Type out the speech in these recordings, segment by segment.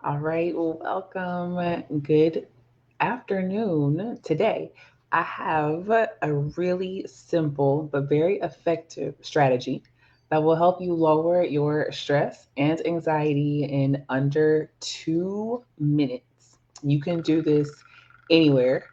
All right, well, welcome. Good afternoon. Today, I have a really simple but very effective strategy that will help you lower your stress and anxiety in under 2 minutes. You can do this anywhere.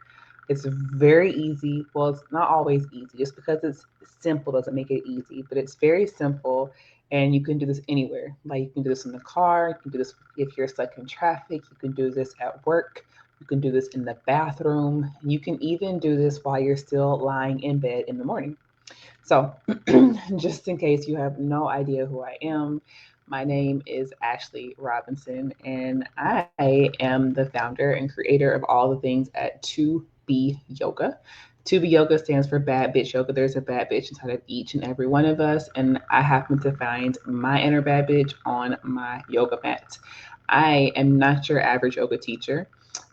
It's very easy. Well, it's not always easy. Just because it's simple doesn't make it easy, but it's very simple and you can do this anywhere. Like you can do this in the car, you can do this if you're stuck in traffic, you can do this at work, you can do this in the bathroom, and you can even do this while you're still lying in bed in the morning. So, just in case you have no idea who I am, my name is Ashley Robinson, and I am the founder and creator of all the things at 2B Yoga. 2B Yoga stands for Bad Bitch Yoga. There's a bad bitch inside of each and every one of us, and I happen to find my inner bad bitch on my yoga mat. I am not your average yoga teacher.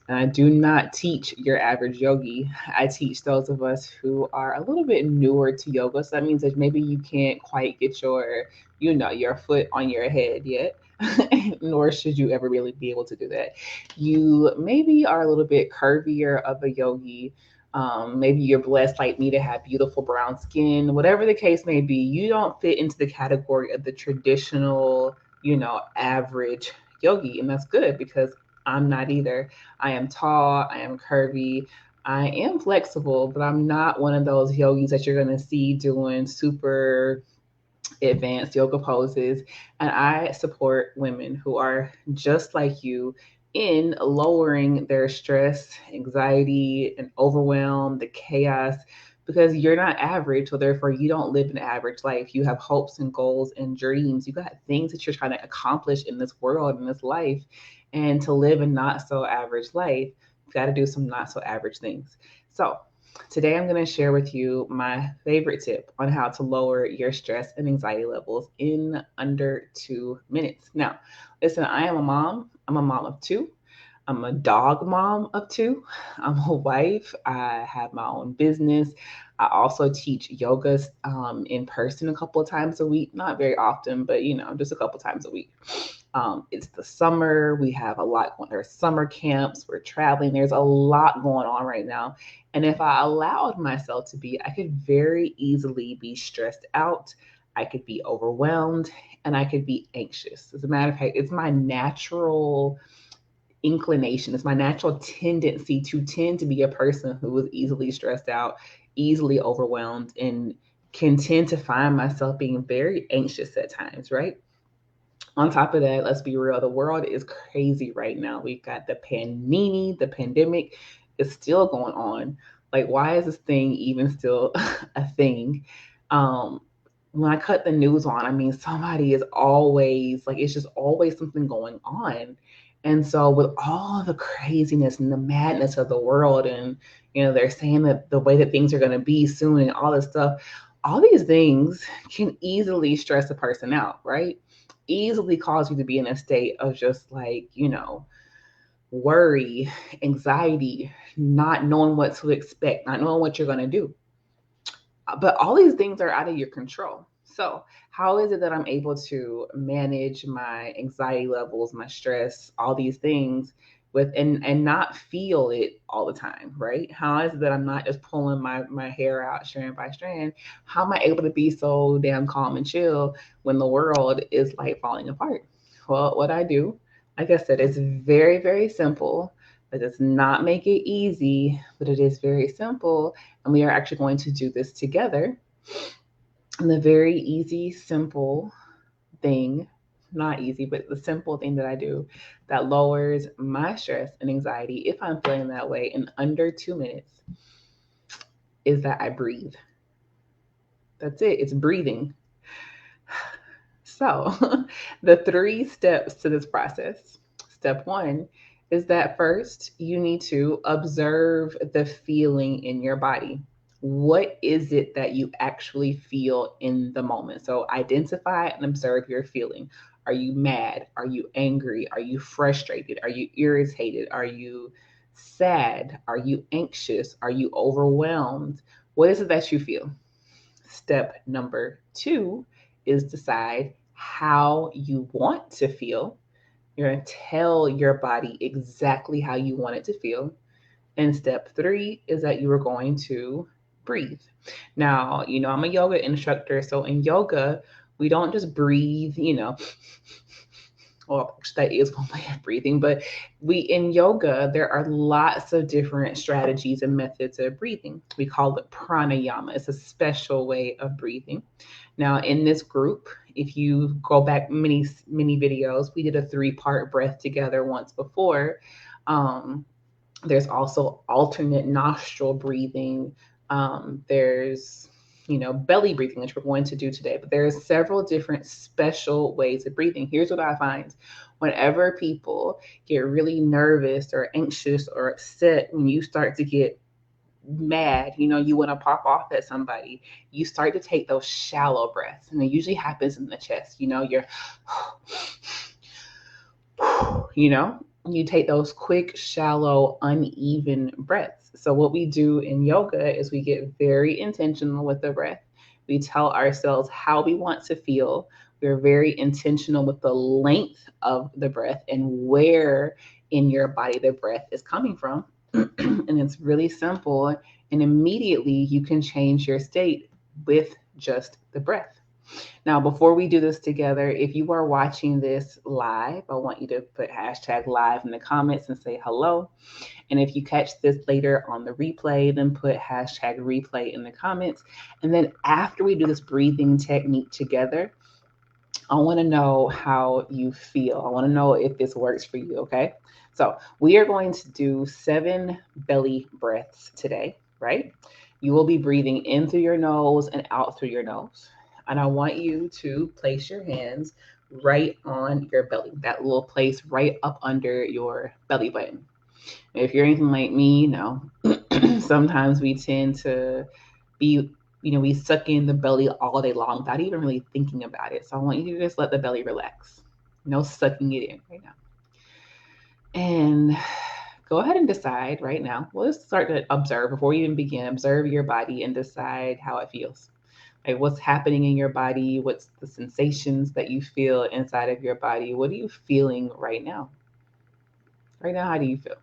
And I do not teach your average yogi. I teach those of us who are a little bit newer to yoga. So that means that maybe you can't quite get your foot on your head yet. Nor should you ever really be able to do that. You maybe are a little bit curvier of a yogi. Maybe you're blessed like me to have beautiful brown skin. Whatever the case may be, you don't fit into the category of the traditional, average yogi. And that's good because I'm not either. I am tall, I am curvy, I am flexible, but I'm not one of those yogis that you're going to see doing super advanced yoga poses. And I support women who are just like you in lowering their stress, anxiety, and overwhelm, the chaos, because you're not average. So therefore, you don't live an average life. You have hopes and goals and dreams. You got things that you're trying to accomplish in this world, in this life. And to live a not so average life, you've got to do some not so average things. So today, I'm going to share with you my favorite tip on how to lower your stress and anxiety levels in under 2 minutes. Now, listen, I am a mom. I'm a mom of two. I'm a dog mom of two. I'm a wife. I have my own business. I also teach yoga in person a couple of times a week. Not very often, but just a couple of times a week. It's the summer. We have a lot going. There's summer camps. We're traveling. There's a lot going on right now. And if I allowed myself to be, I could very easily be stressed out. I could be overwhelmed and I could be anxious. As a matter of fact, it's my natural inclination, it's my natural tendency to tend to be a person who is easily stressed out, easily overwhelmed, and can tend to find myself being very anxious at times, right? On top of that, let's be real, the world is crazy right now. We've got the pandemic is still going on. Like, why is this thing even still a thing? Um, when I cut the news on, I mean, somebody is always like, it's just always something going on. And so, with all the craziness and the madness of the world, and they're saying that the way that things are going to be soon, and all this stuff, all these things can easily stress a person out, right? Easily cause you to be in a state of just like, worry, anxiety, not knowing what to expect, not knowing what you're going to do. But all these things are out of your control. So, how is it that I'm able to manage my anxiety levels, my stress, all these things with and not feel it all the time, right? How is it that I'm not just pulling my hair out strand by strand? How am I able to be so damn calm and chill when the world is like falling apart? Well, what I do, like I said, it's very, very simple. It does not make it easy, but it is very simple, and we are actually going to do this together. And the very easy, simple thing, not easy, but the simple thing that I do that lowers my stress and anxiety, if I'm feeling that way, in under 2 minutes is that I breathe. That's it, it's breathing. So, the 3 steps to this process. Step one is that first you need to observe the feeling in your body. What is it that you actually feel in the moment? So, identify and observe your feeling. Are you mad? Are you angry? Are you frustrated? Are you irritated? Are you sad? Are you anxious? Are you overwhelmed? What is it that you feel? Step number two is decide how you want to feel. You're going to tell your body exactly how you want it to feel. And step 3 is that you are going to breathe. Now, I'm a yoga instructor. So in yoga, we don't just breathe, well, that is one way of breathing, but in yoga, there are lots of different strategies and methods of breathing. We call it pranayama. It's a special way of breathing. Now, in this group, if you go back many videos, we did a 3-part breath together once before. There's also alternate nostril breathing. There's belly breathing, which we're going to do today. But there's several different special ways of breathing. Here's what I find. Whenever people get really nervous or anxious or upset, when you start to get mad, you want to pop off at somebody, you start to take those shallow breaths. And it usually happens in the chest. You're, you take those quick, shallow, uneven breaths. So, what we do in yoga is we get very intentional with the breath. We tell ourselves how we want to feel. We're very intentional with the length of the breath and where in your body the breath is coming from. And it's really simple. And immediately you can change your state with just the breath. Now, before we do this together, if you are watching this live, I want you to put hashtag live in the comments and say hello. And if you catch this later on the replay, then put hashtag replay in the comments. And then after we do this breathing technique together, I want to know how you feel. I want to know if this works for you, okay? So we are going to do 7 belly breaths today, right? You will be breathing in through your nose and out through your nose. And I want you to place your hands right on your belly, that little place right up under your belly button. If you're anything like me, sometimes we tend to be, we suck in the belly all day long without even really thinking about it. So I want you to just let the belly relax. No sucking it in right now. And go ahead and decide right now. Well, let's start to observe before we even begin. Observe your body and decide how it feels. Like what's happening in your body? What's the sensations that you feel inside of your body? What are you feeling right now? Right now, how do you feel?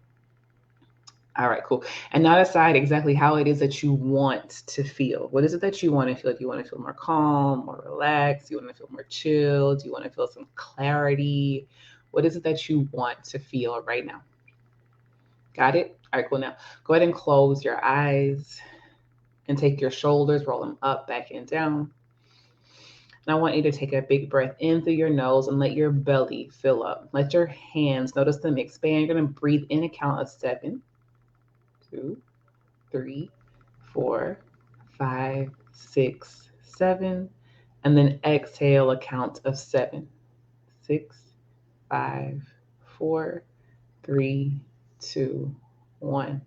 All right, cool. And now decide exactly how it is that you want to feel. What is it that you want to feel? Do you want to feel more calm, more relaxed? Do you want to feel more chilled? Do you want to feel some clarity? What is it that you want to feel right now? Got it? All right, cool. Now go ahead and close your eyes and take your shoulders, roll them up, back, and down. And I want you to take a big breath in through your nose and let your belly fill up. Let your hands, notice them expand. You're going to breathe in a count of 7, 2, 3, 4, 5, 6, 7. And then exhale a count of 7, 6, 5, 4, 3, 2, 1.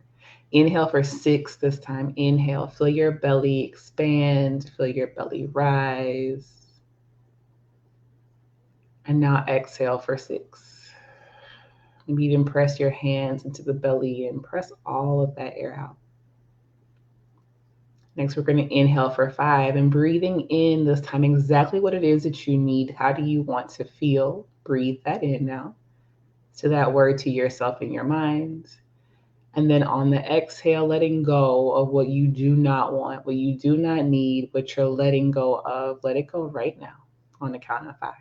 Inhale for 6 this time. Inhale, feel your belly expand, feel your belly rise. And now exhale for 6. Maybe even press your hands into the belly and press all of that air out. Next, we're going to inhale for 5 and breathing in this time exactly what it is that you need. How do you want to feel? Breathe that in now. Say that word to yourself in your mind. And then on the exhale, letting go of what you do not want, what you do not need, what you're letting go of. Let it go right now on the count of 5.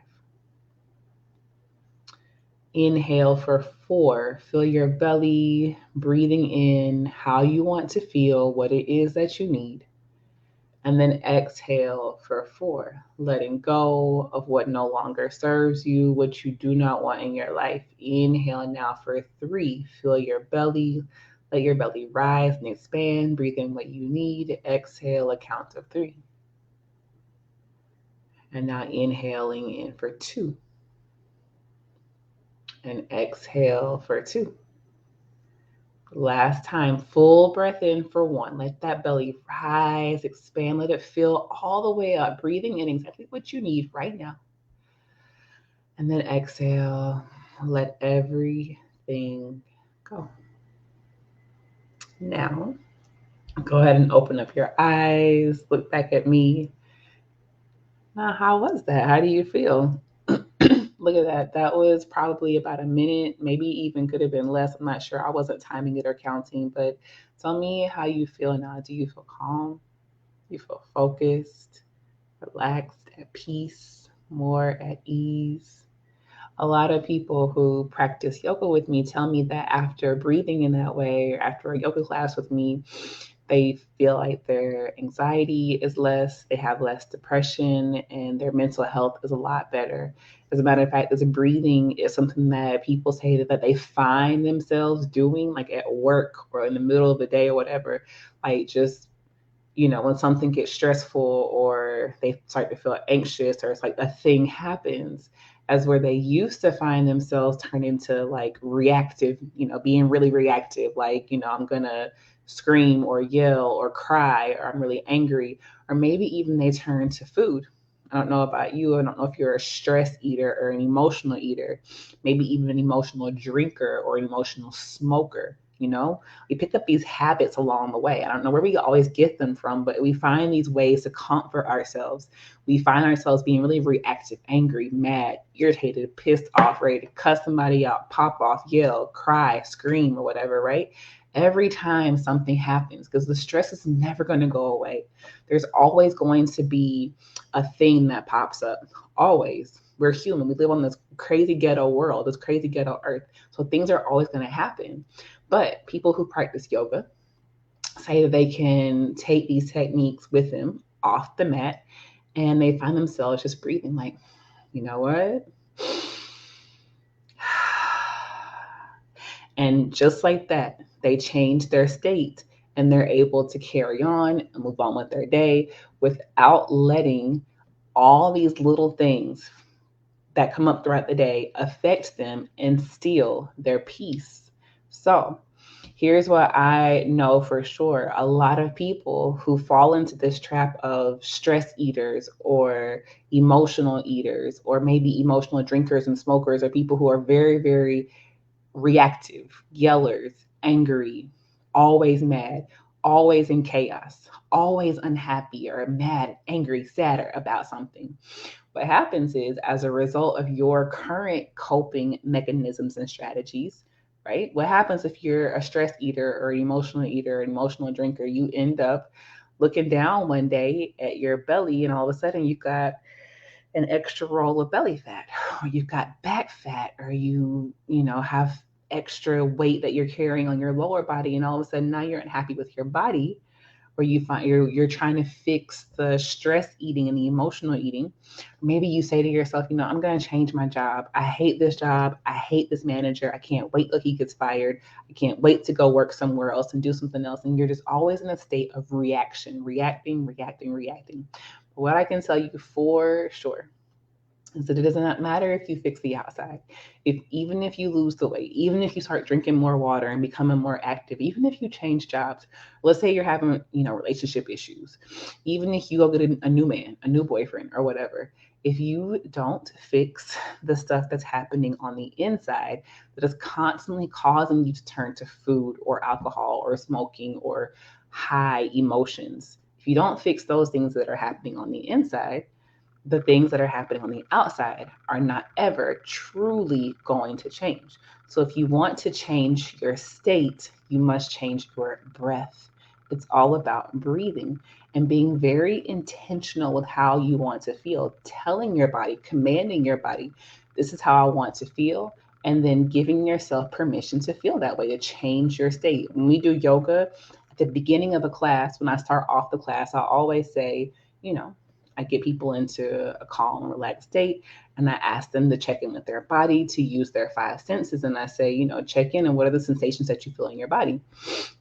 Inhale for 4. Feel your belly, breathing in how you want to feel, what it is that you need. And then exhale for 4, letting go of what no longer serves you, what you do not want in your life. Inhale now for 3. Feel your belly, let your belly rise and expand. Breathe in what you need. Exhale a count of 3. And now inhaling in for 2. And exhale for 2. Last time, full breath in for 1. Let that belly rise, expand, let it fill all the way up, breathing in exactly what you need right now. And then exhale, let everything go. Now, go ahead and open up your eyes, look back at me. Now, how was that? How do you feel? Look Look at that. That was probably about a minute, maybe even could have been less. I'm not sure. I wasn't timing it or counting, but tell me how you feel now. Do you feel calm? You feel focused, relaxed, at peace, more at ease? A lot of people who practice yoga with me tell me that after breathing in that way, or after a yoga class with me, they feel like their anxiety is less, they have less depression, and their mental health is a lot better. As a matter of fact, this breathing is something that people say that they find themselves doing, like at work or in the middle of the day or whatever, like just when something gets stressful or they start to feel anxious or it's like a thing happens, as where they used to find themselves turn into like reactive, being really reactive, like, I'm gonna scream or yell or cry, or I'm really angry, or maybe even they turn to food. I don't know about you. I don't know if you're a stress eater or an emotional eater, maybe even an emotional drinker or an emotional smoker. We pick up these habits along the way. I don't know where we always get them from, but we find these ways to comfort ourselves. We find ourselves being really reactive, angry, mad, irritated, pissed off, ready to cuss somebody out, pop off, yell, cry, scream, or whatever, right? Every time something happens, because the stress is never going to go away. There's always going to be a thing that pops up. Always. We're human. We live on this crazy ghetto world, this crazy ghetto earth. So things are always going to happen. But people who practice yoga say that they can take these techniques with them off the mat, and they find themselves just breathing like, you know what? And just like that, they change their state and they're able to carry on and move on with their day without letting all these little things that come up throughout the day affect them and steal their peace. So, here's what I know for sure. A lot of people who fall into this trap of stress eaters or emotional eaters, or maybe emotional drinkers and smokers, or people who are very, very reactive, yellers, angry, always mad, always in chaos, always unhappy or mad, angry, sadder about something. What happens is, as a result of your current coping mechanisms and strategies, right? What happens if you're a stress eater or an emotional eater, an emotional drinker? You end up looking down one day at your belly, and all of a sudden you've got an extra roll of belly fat, or you've got back fat, or have extra weight that you're carrying on your lower body, and all of a sudden now you're unhappy with your body, or you find you're trying to fix the stress eating and the emotional eating. Maybe you say to yourself, I'm going to change my job. I hate this job. I hate this manager. I can't wait till he gets fired. I can't wait to go work somewhere else and do something else. And you're just always in a state of reaction, reacting, reacting, reacting. But what I can tell you for sure is that it does not matter if you fix the outside. Even if you lose the weight, even if you start drinking more water and becoming more active, even if you change jobs, let's say you're having, relationship issues, even if you go get a new man, a new boyfriend or whatever, if you don't fix the stuff that's happening on the inside that is constantly causing you to turn to food or alcohol or smoking or high emotions, if you don't fix those things that are happening on the inside, the things that are happening on the outside are not ever truly going to change. So, if you want to change your state, you must change your breath. It's all about breathing and being very intentional with how you want to feel, telling your body, commanding your body, this is how I want to feel, and then giving yourself permission to feel that way, to change your state. When we do yoga, at the beginning of a class, when I start off the class, I always say, you know, I get people into a calm, relaxed state, and I ask them to check in with their body, to use their five senses. And I say, check in, and what are the sensations that you feel in your body?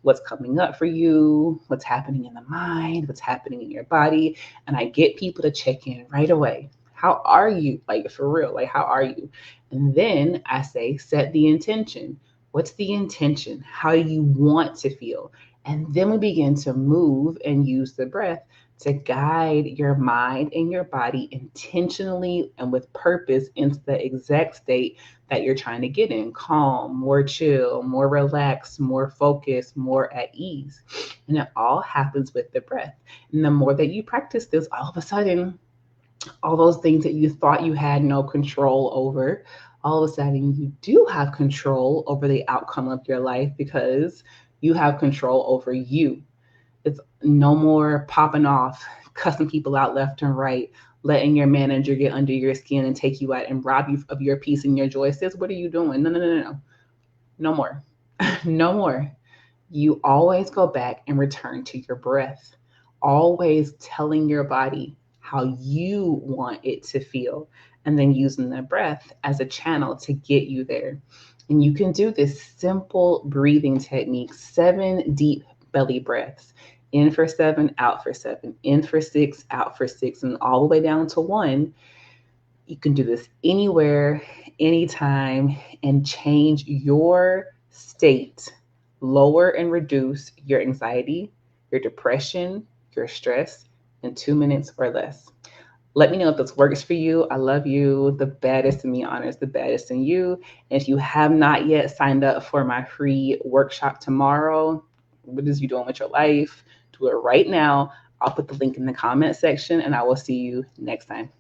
What's coming up for you? What's happening in the mind? What's happening in your body? And I get people to check in right away. How are you? Like, for real, like, how are you? And then I say, set the intention. What's the intention? How do you want to feel? And then we begin to move and use the breath to guide your mind and your body intentionally and with purpose into the exact state that you're trying to get in: calm, more chill, more relaxed, more focused, more at ease. And it all happens with the breath. And the more that you practice this, all of a sudden, all those things that you thought you had no control over, all of a sudden you do have control over the outcome of your life because you have control over you. It's no more popping off, cussing people out left and right, letting your manager get under your skin and take you out and rob you of your peace and your joy. Sis, what are you doing? No, no, no, no, no. No more. No more. You always go back and return to your breath, always telling your body how you want it to feel, and then using the breath as a channel to get you there. And you can do this simple breathing technique, 7 deep belly breaths. In for 7, out for 7, in for 6, out for 6, and all the way down to 1. You can do this anywhere, anytime, and change your state, lower and reduce your anxiety, your depression, your stress in 2 minutes or less. Let me know if this works for you. I love you. The baddest in me honors the baddest in you. And if you have not yet signed up for my free workshop tomorrow, what is you doing with your life? Do it right now. I'll put the link in the comment section and I will see you next time.